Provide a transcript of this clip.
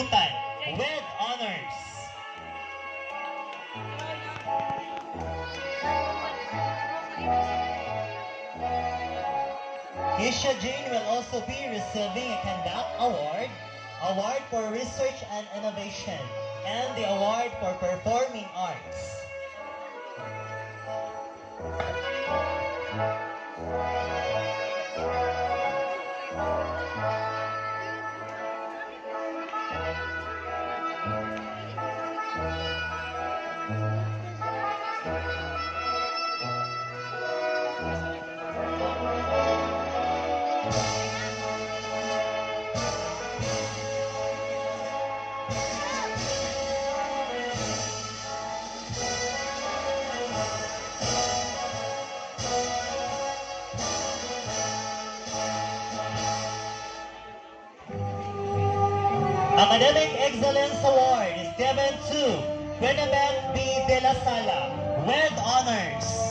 Kasagutan with honors. Keisha Jane will also be receiving a Kandak Award, Award for Research and Innovation, and the Award for Performing Arts. Academic Excellence Award is given to Quinebeth B. De La Sala with honors.